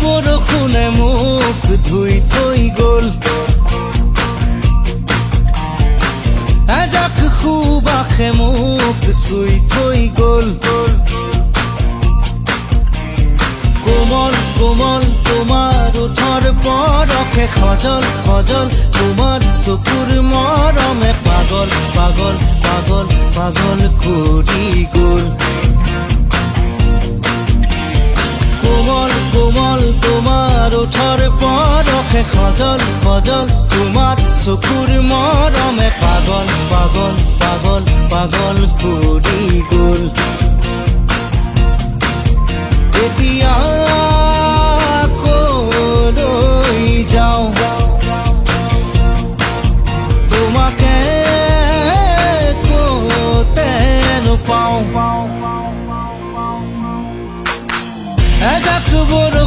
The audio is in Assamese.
বৰষুণে মোক ধুই থৈ গ'ল, এজাক সুবাসে মোক চুই থৈ গ'ল। কোমল কোমল তোমাৰ ওঠৰ পৰশে সজল সজল, তোমাৰ চকুৰ মৰমে পাগল পাগল পাগল পাগল কৰি গ'ল। কোমল কোমল তোমাৰ ওঠৰ পৰশে সজল সজল, তোমাৰ চকুৰ মৰমে পাগল পাগল পাগল পাগল কৰি গ'ল। এতিয়া কলৈ যাওঁ, তোমাকে ক'তে নোপাওঁ। এজাক বৰষুণ